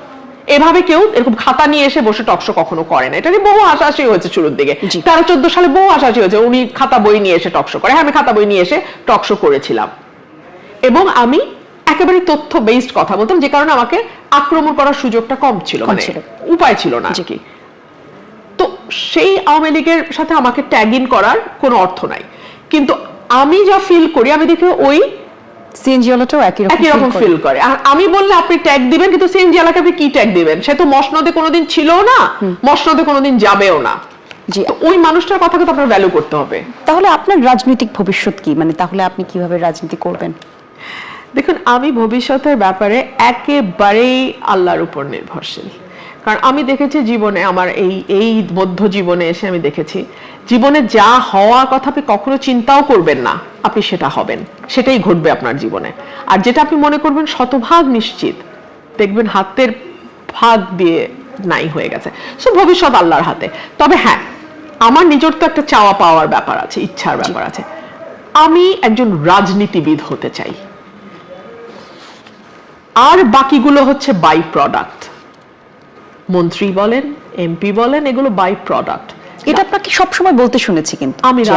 এভাবে কেউ এরকম খাতা নিয়ে এসে বসে টকশো কখনো করে না। এটা নিয়ে বহু হাসাহাসি হয়েছে শুরুর দিকে, 13-14 সালে বহু হাসাহাসি হয়েছে, উনি খাতা বই নিয়ে এসে টকশো করে। হ্যাঁ, আমি খাতা বই নিয়ে এসে টকশো করেছিলাম এবং আমি একেবারে তথ্য বেসড কথা বলতাম, যে কারণে আমাকে আক্রমণ করার সুযোগটা কম ছিল, মানে উপায় ছিল না কি। তো সেই আওয়ামী লীগের সাথে আমাকে ট্যাগ ইন করার কোনো অর্থ নাই। কিন্তু আমি যা ফিল করি, আমি দেখি ওই সিএনজি ওয়ালাটাও একই রকম ফিল করে। আর আমি বললে আপনি ট্যাগ দিবেন, কিন্তু সিএনজি ওয়ালাকে আপনি কি ট্যাগ দিবেন? সে তো মসনদে কোনোদিন ছিলও না, মসনদে কোনোদিন যাবেও না। জি, ওই মানুষটার কথাকে তো আপনার ভ্যালু করতে হবে। তাহলে আপনার রাজনৈতিক ভবিষ্যৎ কি, মানে তাহলে আপনি কিভাবে রাজনীতি করবেন? দেখুন, আমি ভবিষ্যতের ব্যাপারে একেবারেই আল্লাহর উপর নির্ভরশীল। কারণ আমি দেখেছি জীবনে, আমার এই মধ্য জীবনে এসে আমি দেখেছি, জীবনে যা হওয়ার কথা আপনি কখনো চিন্তাও করবেন না, আপনি সেটা হবেন, সেটাই ঘটবে আপনার জীবনে। আর যেটা আপনি মনে করবেন শতভাগ নিশ্চিত, দেখবেন হাতের ভাগ দিয়ে নাই হয়ে গেছে। সো ভবিষ্যৎ আল্লাহর হাতে। তবে হ্যাঁ, আমার নিজের তো একটা চাওয়া পাওয়ার ব্যাপার আছে, ইচ্ছার ব্যাপার আছে। আমি একজন রাজনীতিবিদ হতে চাই, আর বাকিগুলো হচ্ছে বাই প্রোডাক্ট। রাষ্ট্রমন্ত্রী বলেন, এমপি বলেন, এগুলো বাই প্রোডাক্ট। এটা আপনাকে সবসময় বলতে শুনেছি, কিন্তু আমি একজন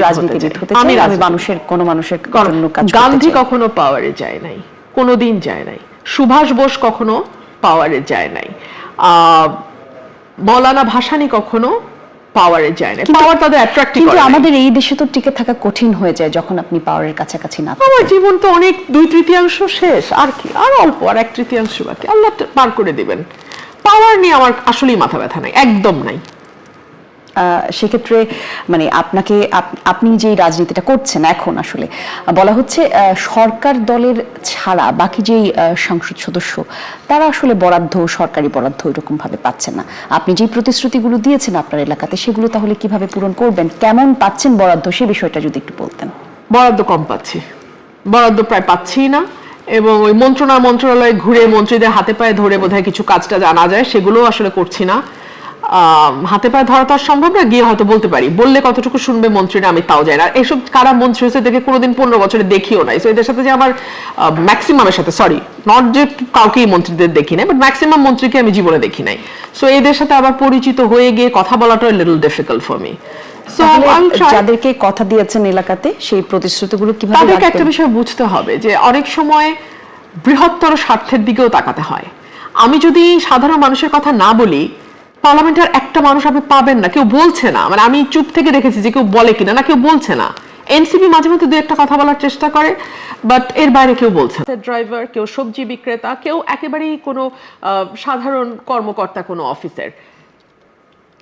রাজনীতিবিদ হতে চাই, আমি মানুষের কোন মানুষের জন্য কাজ করতে চাই। গান্ধী কখনো পাওয়ারে যায় নাই, কোনোদিন যায় নাই। সুভাষ বোস কখনো পাওয়ারে যায় নাই। মৌলানা ভাসানী কখনো পাওয়ারে যায় না। পাওয়ার তাদের অ্যাট্রাক্ট করে। কিন্তু আমাদের এই দেশে তো টিকে থাকা কঠিন হয়ে যায় যখন আপনি পাওয়ারের কাছাকাছি না থাকেন। আমার জীবন তো অনেক 2/3 শেষ, আর কি, আর অল্প, আর 1/3 বাকি, আল্লাহ পার করে দিবেন। পাওয়ার নিয়ে আমার আসলেই মাথা ব্যথা নাই, একদম নাই। সেক্ষেত্রে মানে আপনি যে রাজনীতিটা করছেন এখন, আসলে বলা হচ্ছে সরকার দলের ছাড়া বাকি যেই সংসদ সদস্য, তারা আসলে বরাদ্দ, সরকারি বরাদ্দ এরকম ভাবে পাচ্ছেন না। আপনি যে প্রতিশ্রুতিগুলো দিয়েছেন আপনার এলাকাতে, সেগুলো তাহলে কিভাবে পূরণ করবেন? কেমন পাচ্ছেন বরাদ্দ, সে বিষয়টা যদি একটু বলতেন। বরাদ্দ কম পাচ্ছি, বরাদ্দ প্রায় পাচ্ছি না। এবং ওই মন্ত্রণালয়ে ঘুরে মন্ত্রীদের হাতে পায়ে ধরে বোধহয় কিছু কাজটা জানা যায়, সেগুলো আসলে করছি না। হাতে পায়ে ধরা তো আর সম্ভব না, গিয়ে হয়তো বলতে পারি, বললে কতটুকু শুনবে মন্ত্রীরা আমি তাও জানি না। এইসব কারা মন্ত্রী হয়েছে দেখে কোনোদিন 15 বছরে দেখিও নাই। সো এদের সাথে যে আমার ম্যাক্সিমামের সাথে, সরি নট যে কাউকেই মন্ত্রীদের দেখি নাই, বাট ম্যাক্সিমাম মন্ত্রীকে আমি জীবনে দেখি নাই। সো এদের সাথে আবার পরিচিত হয়ে গিয়ে কথা বলাটা লিটল ডিফিকাল্ট ফর মি। যাদেরকে কথা দিয়েছেন এলাকাতে, সেই প্রতিশ্রুতিগুলো কিভাবে রাখবেন? তাদেরকে একটা বিষয় বুঝতে হবে যে অনেক সময় বৃহত্তর স্বার্থের দিকেও তাকাতে হয়। আমি যদি সাধারণ মানুষের কথা না বলি, পার্লামেন্টের একটা মানুষ আপনি পাবেন না, কেউ বলছে না। মানে আমি চুপ থেকে দেখেছি যে কেউ বলে কিনা, না কেউ বলছে না। এনসিপি মাঝে মধ্যে দু একটা কথা বলার চেষ্টা করে, বাট এর বাইরে কেউ বলছে না। ড্রাইভার, কেউ সবজি বিক্রেতা, কেউ একেবারেই কোনো সাধারণ কর্মকর্তা, কোনো অফিসের,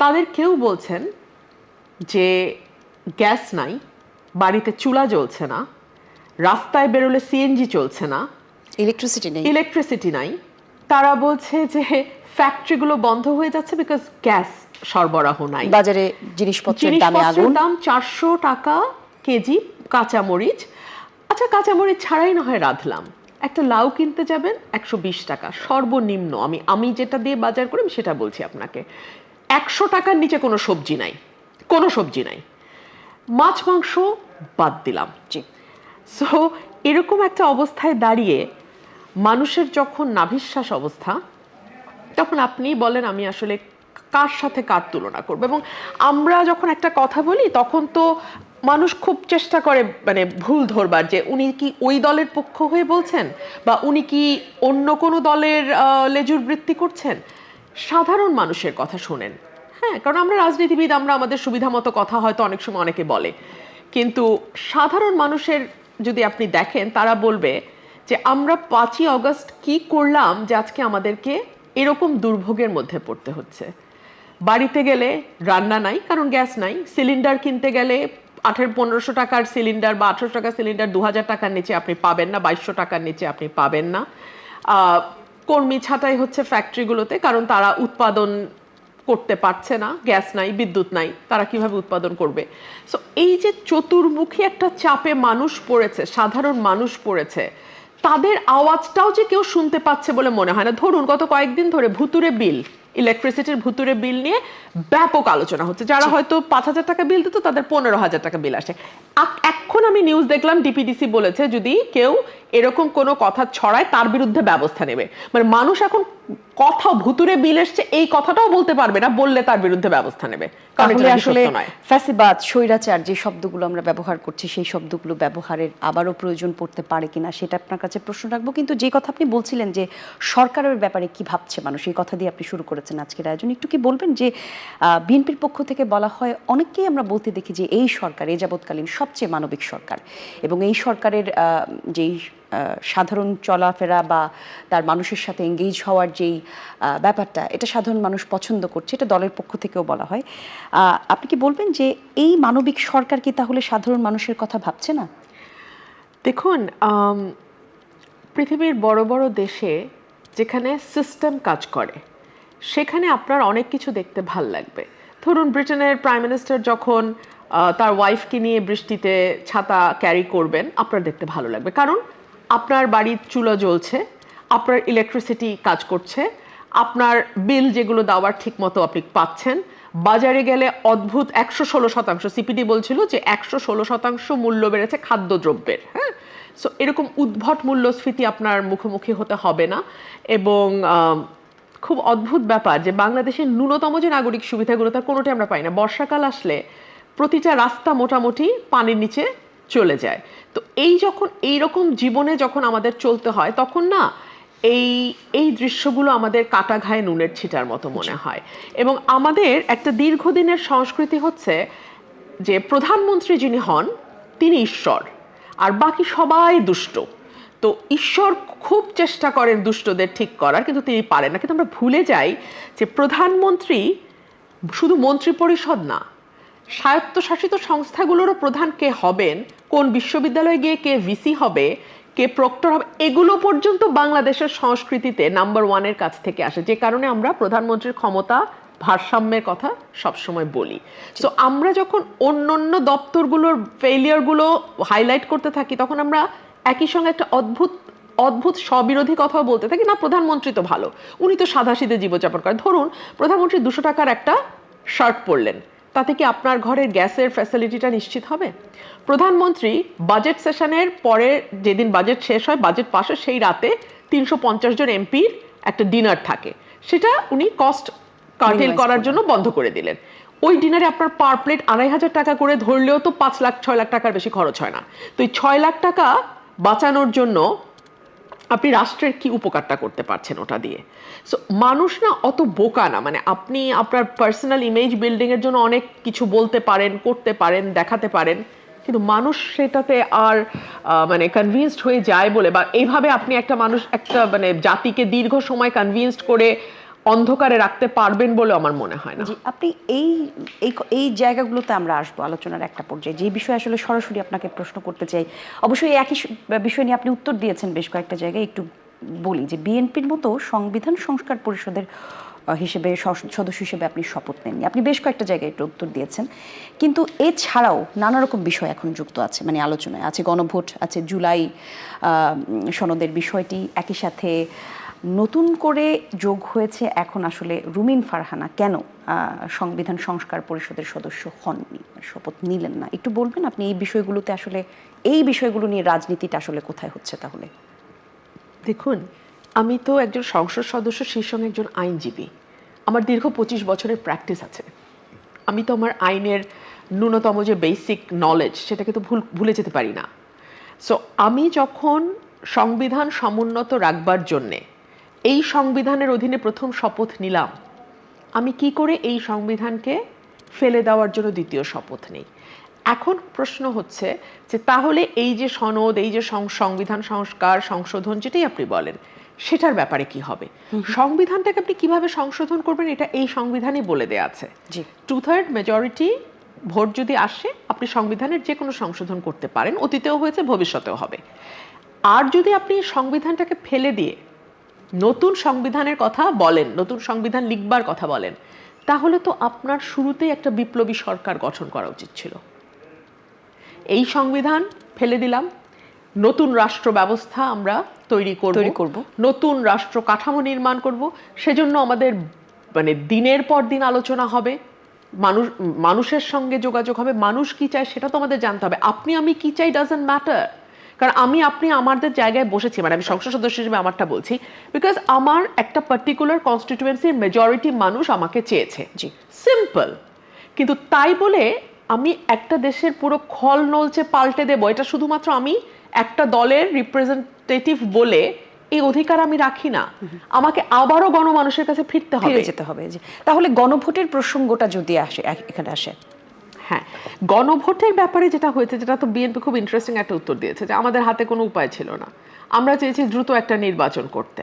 তাদের কেউ বলছেন যে গ্যাস নাই, বাড়িতে চুলা জ্বলছে না, রাস্তায় বেরোলে সিএনজি চলছে না, ইলেকট্রিসিটি নাই। তারা বলছে যে ফ্যাক্টরিগুলো বন্ধ হয়ে যাচ্ছে বিকজ গ্যাস সরবরাহ নাই, বাজারে জিনিসপত্রের দাম 400 টাকা কেজি কাঁচামরিচ। আচ্ছা, কাঁচামরিচ ছাড়াই না হয় রাঁধলাম, একটা লাউ কিনতে যাবেন 120 টাকা সর্বনিম্ন। আমি যেটা দিয়ে বাজার করি সেটা বলছি আপনাকে। 100 টাকার নিচে কোনো সবজি নাই, কোনো সবজি নাই, মাছ মাংস বাদ দিলাম। জি। সো এরকম একটা অবস্থায় দাঁড়িয়ে মানুষের যখন নাভিশ্বাস অবস্থা, তখন আপনি বলেন আমি আসলে কার সাথে কার তুলনা করব। এবং আমরা যখন একটা কথা বলি তখন তো মানুষ খুব চেষ্টা করে মানে ভুল ধরবার, যে উনি কি ওই দলের পক্ষ হয়ে বলছেন, বা উনি কি অন্য কোনো দলের লেজুর বৃত্তি করছেন। সাধারণ মানুষের কথা শোনেন, হ্যাঁ, কারণ আমরা রাজনীতিবিদ, আমরা আমাদের সুবিধা মতো কথা হয়তো অনেক সময় অনেকে বলে, কিন্তু সাধারণ মানুষের যদি আপনি দেখেন, তারা বলবে যে আমরা 5ই অগস্ট কি করলাম যে আজকে আমাদেরকে এরকম দুর্ভোগের মধ্যে পড়তে হচ্ছে। বাড়িতে গেলে রান্না নাই, কারণ গ্যাস নাই। সিলিন্ডার কিনতে গেলে 1500 টাকার সিলিন্ডার বা 1800 টাকার সিলিন্ডার 2000 টাকার নিচে আপনি পাবেন না, 2200 টাকার নিচে আপনি পাবেন না। কর্মী ছাঁটাই হচ্ছে ফ্যাক্টরিগুলোতে, কারণ তারা উৎপাদন করতে পারছে না, গ্যাস নাই, বিদ্যুৎ নাই, তারা কিভাবে উৎপাদন করবে। সো এই যে চতুর্মুখী একটা চাপে মানুষ পড়েছে, সাধারণ মানুষ পড়েছে, তাদের আওয়াজটাও যে কেউ শুনতে পাচ্ছে বলে মনে হয় না। ধরুন গত কয়েকদিন ধরে ভুতুরে বিল, ইলেকট্রিসিটির ভুতুরে বিল নিয়ে ব্যাপক আলোচনা হচ্ছে। যারা হয়তো 5000 টাকা বিল দিত তাদের 15,000 টাকা বিল আসে। এখন আমি নিউজ দেখলাম ডিপিডিসি বলেছে যদি কেউ এরকম কোনো কথা ছড়ায় তার বিরুদ্ধে ব্যবস্থা নেবে। মানে মানুষ এখন কথা ভুতুরে বিল এসছে এই কথাটাও বলতে পারবে না, বললে তার বিরুদ্ধে ব্যবস্থা নেবে, কারণ এটা আসলে সত্য নয়। ফ্যাসিবাদ, স্বৈরাচার যে শব্দগুলো আমরা ব্যবহার করছি, সেই শব্দগুলো ব্যবহারের আবারও প্রয়োজন পড়তে পারে কিনা সেটা আপনার কাছে প্রশ্ন রাখবো। কিন্তু যে কথা আপনি বলছিলেন যে সরকারের ব্যাপারে কি ভাবছে মানুষ, এই কথা দিয়ে আপনি শুরু করেছেন আজকের আয়োজন, একটু কি বলবেন যে বিএনপির পক্ষ থেকে বলা হয়, অনেককেই আমরা বলতে দেখি যে এই সরকার এই যাবৎকালীন সবচেয়ে মানবিক সরকার, এবং এই সরকারের যেই সাধারণ চলাফেরা বা তার মানুষের সাথে এঙ্গেজ হওয়ার যেই ব্যাপারটা, এটা সাধারণ মানুষ পছন্দ করছে, এটা দলের পক্ষ থেকেও বলা হয়। আপনি কি বলবেন যে এই মানবিক সরকার কি তাহলে সাধারণ মানুষের কথা ভাবছে না? দেখুন, পৃথিবীর বড় বড় দেশে যেখানে সিস্টেম কাজ করে সেখানে আপনার অনেক কিছু দেখতে ভাল লাগবে। ধরুন ব্রিটেনের প্রাইম মিনিস্টার যখন তার ওয়াইফকে নিয়ে বৃষ্টিতে ছাতা ক্যারি করবেন, আপনার দেখতে ভালো লাগবে, কারণ আপনার বাড়ির চুলা জ্বলছে, আপনার ইলেকট্রিসিটি কাজ করছে, আপনার বিল যেগুলো দেওয়ার ঠিক মতো আপনি পাচ্ছেন। বাজারে গেলে অদ্ভুত 116%, সিপিডি বলছিল যে 116% মূল্য বেড়েছে খাদ্যদ্রব্যের, হ্যাঁ। সো এরকম উদ্ভট মূল্যস্ফীতি আপনার মুখোমুখি হতে হবে না। এবং খুব অদ্ভুত ব্যাপার যে বাংলাদেশের ন্যূনতম যে নাগরিক সুবিধাগুলো তার কোনোটাই আমরা পাই না। বর্ষাকাল আসলে প্রতিটা রাস্তা মোটামুটি পানির নিচে চলে যায়। তো যখন এইরকম জীবনে যখন আমাদের চলতে হয়, তখন না এই দৃশ্যগুলো আমাদের কাটা ঘায়ে নুনের ছিটার মতো মনে হয়। এবং আমাদের একটা দীর্ঘদিনের সংস্কৃতি হচ্ছে যে প্রধানমন্ত্রী যিনি হন তিনি ঈশ্বর, আর বাকি সবাই দুষ্ট। তো ঈশ্বর খুব চেষ্টা করেন দুষ্টদের ঠিক করার, কিন্তু তিনি পারেন না। কিন্তু আমরা ভুলে যাই যে প্রধানমন্ত্রী শুধু মন্ত্রিপরিষদ না, স্বায়ত্তশাসিত সংস্থাগুলোরও প্রধান কে হবেন, কোন বিশ্ববিদ্যালয়ে গিয়ে কে ভিসি হবে, কে প্রক্টর হবে, এগুলো পর্যন্ত বাংলাদেশের সংস্কৃতিতে নাম্বার 1-এর কাছ থেকে আসে। যে কারণে আমরা প্রধানমন্ত্রীর ক্ষমতা ভারসাম্যের কথা সবসময় বলি। সো আমরা যখন অন্য দপ্তরগুলোর ফেলিয়ারগুলো হাইলাইট করতে থাকি, তখন আমরা একই সঙ্গে একটা অদ্ভুত স্ববিরোধী কথাও বলতে থাকি। না, প্রধানমন্ত্রী তো ভালো, উনি তো সাদাসিধে জীবনযাপন করেন। ধরুন প্রধানমন্ত্রী 200 টাকার একটা শার্ট পরলেন, তাতে কি আপনার ঘরের গ্যাসের ফ্যাসিলিটিটা নিশ্চিত হবে? প্রধানমন্ত্রী বাজেট সেশনের পরে, যেদিন বাজেট শেষ হয়, বাজেট পাস হয়, সেই রাতে 350 জন এমপির একটা ডিনার থাকে, সেটা উনি কস্ট কার্টেল করার জন্য বন্ধ করে দিলেন। ওই ডিনারে আপনার পার প্লেট 2500 টাকা করে ধরলেও তো 5 লাখ 6 লাখ টাকার বেশি খরচ হয় না। তো এই 6 লাখ টাকা বাঁচানোর জন্য আপনি রাষ্ট্রের কি উপকারটা করতে পারছেন ওটা দিয়ে? সো মানুষ না অত বোকা না। মানে আপনি আপনার পার্সোনাল ইমেজ বিল্ডিং এর জন্য অনেক কিছু বলতে পারেন, করতে পারেন, দেখাতে পারেন, কিন্তু মানুষ সেটাতে আর মানে কনভিন্সড হয়ে যায় বলে, বা এইভাবে আপনি একটা মানে জাতিকে দীর্ঘ সময় কনভিন্সড করে অন্ধকারে রাখতে পারবেন বলে আমার মনে হয় না। আপনি এই জায়গাগুলোতে আমরা আসবো আলোচনার একটা পর্যায়ে, যে বিষয়ে আসলে সরাসরি আপনাকে প্রশ্ন করতে চাই। অবশ্যই একই বিষয় নিয়ে আপনি উত্তর দিয়েছেন বেশ কয়েকটা জায়গায়। একটু বলি যে বিএনপির মতো সংবিধান সংস্কার পরিষদের সদস্য হিসেবে আপনি শপথ নেননি, আপনি বেশ কয়েকটা জায়গায় একটু উত্তর দিয়েছেন, কিন্তু এছাড়াও নানা রকম বিষয় এখন যুক্ত আছে, মানে আলোচনায় আছে। গণভোট আছে, জুলাই সনদের বিষয়টি, একই সাথে নতুন করে যোগ হয়েছে এখন আসলে রুমিন ফারহানা কেন সংবিধান সংস্কার পরিষদের সদস্য হননি, শপথ নিলেন না, একটু বলবেন আপনি এই বিষয়গুলোতে আসলে এই বিষয়গুলো নিয়ে রাজনীতিটা আসলে কোথায় হচ্ছে তাহলে? দেখুন, আমি তো একজন সংসদ সদস্য, সেই সঙ্গে একজন আইনজীবী। আমার দীর্ঘ 25 বছরের প্র্যাকটিস আছে। আমি তো আমার আইনের ন্যূনতম যে বেসিক নলেজ সেটাকে তো ভুলে যেতে পারি না। সো আমি যখন সংবিধান সমুন্নত রাখবার জন্যে এই সংবিধানের অধীনে প্রথম শপথ নিলাম, আমি কি করে এই সংবিধানকে ফেলে দেওয়ার জন্য দ্বিতীয় শপথ নেই? এখন প্রশ্ন হচ্ছে যে তাহলে এই যে সনদ, এই যে সংবিধান সংস্কার সংশোধন যেটাই আপনি বলেন, সেটার ব্যাপারে কি হবে? সংবিধানটাকে আপনি কিভাবে সংশোধন করবেন এটা এই সংবিধানই বলে দেয়া আছে। 2/3 মেজরিটি ভোট যদি আসে আপনি সংবিধানের যে কোনো সংশোধন করতে পারেন, অতীতেও হয়েছে, ভবিষ্যতেও হবে। আর যদি আপনি সংবিধানটাকে ফেলে দিয়ে নতুন সংবিধানের কথা বলেন, নতুন সংবিধান লিখবার কথা বলেন, তাহলে তো আপনার শুরুতেই একটা বিপ্লবী সরকার গঠন করা উচিত ছিল। এই সংবিধান ফেলে দিলাম, নতুন রাষ্ট্র ব্যবস্থা আমরা তৈরি করব, নতুন রাষ্ট্র কাঠামো নির্মাণ করব। সেজন্য আমাদের মানে দিনের পর দিন আলোচনা হবে, মানুষের সঙ্গে যোগাযোগ হবে, মানুষ কি চায় সেটা তো আমাদের জানতে হবে। আপনি আমি কি চাই ডাজন্ট ম্যাটার, কারণ আপনি আমাদের জায়গায় বসেছি, মানে আমি সংসদ সদস্য হিসেবে আমারটা বলছি, বিকজ আমার একটা পার্টিকুলার কনস্টিটিউয়েন্সির মেজরিটি মানুষ আমাকে চেয়েছে, সিম্পল। কিন্তু তাই বলে আমি একটা দেশের পুরো খল নলচে পাল্টে দেবো, এটা শুধুমাত্র আমি একটা দলের রিপ্রেজেন্টেটিভ বলে এই অধিকার আমি রাখি না। আমাকে আবারও গণমানুষের কাছে ফিরে যেতে হবে। তাহলে গণভোটের প্রসঙ্গটা যদি এখানে আসে, হ্যাঁ, গণভোটের ব্যাপারে যেটা হয়েছে, যেটা তো বিএনপি খুব ইন্টারেস্টিং একটা উত্তর দিয়েছে, যে আমাদের হাতে কোনো উপায় ছিল না, আমরা চেয়েছি দ্রুত একটা নির্বাচন করতে।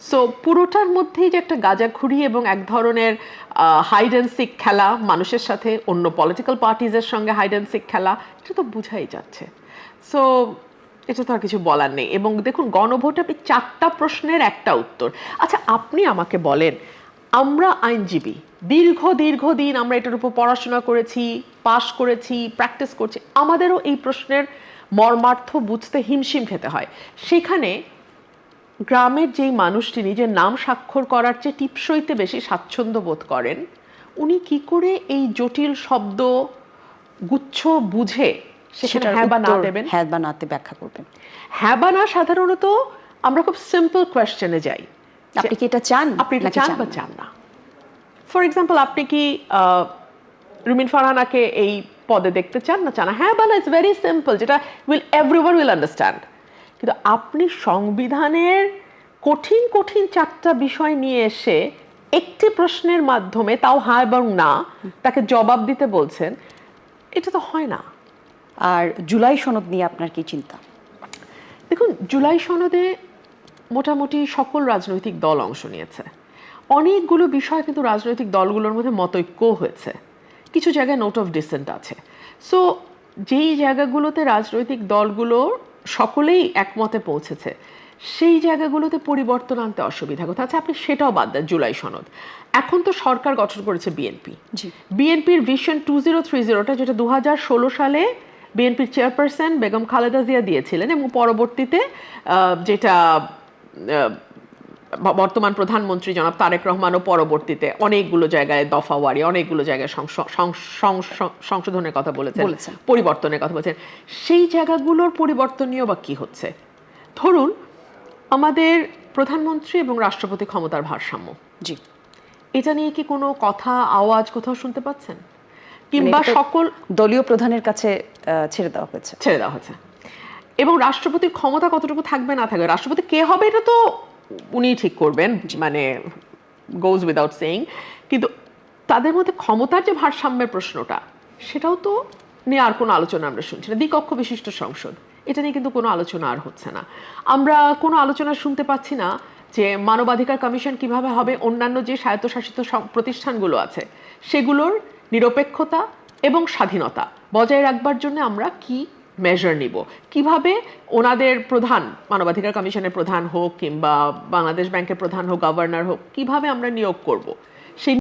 সো পুরোটার মধ্যেই যে একটা গাঁজাখুরি এবং এক ধরনের হাইড অ্যান্ড সিক খেলা, মানুষের সাথে অন্য পলিটিক্যাল পার্টিজের সঙ্গে হাইড অ্যান্ড সিক খেলা, এটা তো বোঝাই যাচ্ছে। সো এটা তো আর কিছু বলার নেই। এবং দেখুন, গণভোটে আপনি 4টা প্রশ্নের একটা উত্তর। আচ্ছা, আপনি আমাকে বলেন, আমরা আইনজীবী, দীর্ঘদিন আমরা এটার উপর পড়াশোনা করেছি, পাশ করেছি, প্র্যাকটিস করছি, আমাদেরও এই প্রশ্নের মর্মার্থ বুঝতে হিমশিম খেতে হয়। সেখানে গ্রামের যেই মানুষটি নিজের নাম স্বাক্ষর করার চেয়ে টিপসইতে বেশি স্বাচ্ছন্দ্য বোধ করেন, উনি কি করে এই জটিল শব্দ গুচ্ছ বুঝে সেটা হ্যাঁ বা না দেবেন, হ্যাঁ বা নাতে ব্যাখ্যা করবেন? হ্যাঁ বা না সাধারণত আমরা খুব সিম্পল কোয়েশ্চেনে যাই, আপনি কি এটা চান, আপনি এটা চান বা চান না। ফর এক্সাম্পল, আপনি কি রুমিন ফারহানাকে এই পদে দেখতে চান না চান না? হ্যাঁ বা না, ইটস ভেরি সিম্পল, যেটা এভরিওয়ান উইল আন্ডারস্ট্যান্ড। কিন্তু আপনি সংবিধানের কঠিন 4টা বিষয় নিয়ে এসে একটি প্রশ্নের মাধ্যমে, তাও হ্যাঁ এবং না, তাকে জবাব দিতে বলছেন, এটা তো হয় না। আর জুলাই সনদ নিয়ে আপনার কি চিন্তা? দেখুন, জুলাই সনদে মোটামুটি সকল রাজনৈতিক দল অংশ নিয়েছে। অনেকগুলো বিষয় কিন্তু রাজনৈতিক দলগুলোর মধ্যে মতৈক্য হয়েছে, কিছু জায়গায় নোট অফ ডিসেন্ট আছে। সো যেই জায়গাগুলোতে রাজনৈতিক দলগুলো সকলেই একমতে পৌঁছেছে, সেই জায়গাগুলোতে পরিবর্তন আনতে অসুবিধা কোথায়? আচ্ছা, আপনি সেটাও বাদ দেন, জুলাই সনদ। এখন তো সরকার গঠন করেছে বিএনপি। বিএনপির ভিশন 2030টা, যেটা 2016 সালে বিএনপির চেয়ারপারসন বেগম খালেদা জিয়া দিয়েছিলেন, এবং পরবর্তীতে যেটা বর্তমান প্রধানমন্ত্রী জনাব তারেক রহমানও পরবর্তীতে অনেকগুলো জায়গায় দফাওয়ারি, অনেকগুলো জায়গায় সংশোধনের কথা বলেছেন, পরিবর্তনের কথা বলেছেন। সেই জায়গাগুলোর পরিবর্তনীয় বা কি হচ্ছে? ধরুন, আমাদের প্রধানমন্ত্রী এবং রাষ্ট্রপতি ক্ষমতার ভারসাম্য, এটা নিয়ে কি কোনো কথা, আওয়াজ কোথাও শুনতে পাচ্ছেন? কিংবা সকল দলীয় প্রধানের কাছে ছেড়ে দেওয়া হয়েছে। এবং রাষ্ট্রপতির ক্ষমতা কতটুকু থাকবে না থাকবে, রাষ্ট্রপতি কে হবে এটা তো উনি ঠিক করবেন, মানে গোজ উইদাউট সেইং। কিন্তু তাদের মধ্যে ক্ষমতার যে ভারসাম্যের প্রশ্নটা, সেটাও তো নিয়ে আর কোনো আলোচনা আমরা শুনছি না। দ্বিকক্ষ বিশিষ্ট সংসদ, এটা নিয়ে কিন্তু কোনো আলোচনা আর হচ্ছে না। আমরা কোনো আলোচনা শুনতে পাচ্ছি না যে মানবাধিকার কমিশন কিভাবে হবে, অন্যান্য যে স্বায়ত্তশাসিত প্রতিষ্ঠানগুলো আছে সেগুলোর নিরপেক্ষতা এবং স্বাধীনতা বজায় রাখবার জন্য আমরা কি মেজার নিব, কিভাবে ওনাদের প্রধান, মানবাধিকার কমিশনের প্রধান হোক কিংবা বাংলাদেশ ব্যাংকের প্রধান হোক, গভর্নর হোক, কিভাবে আমরা নিয়োগ করব, সেই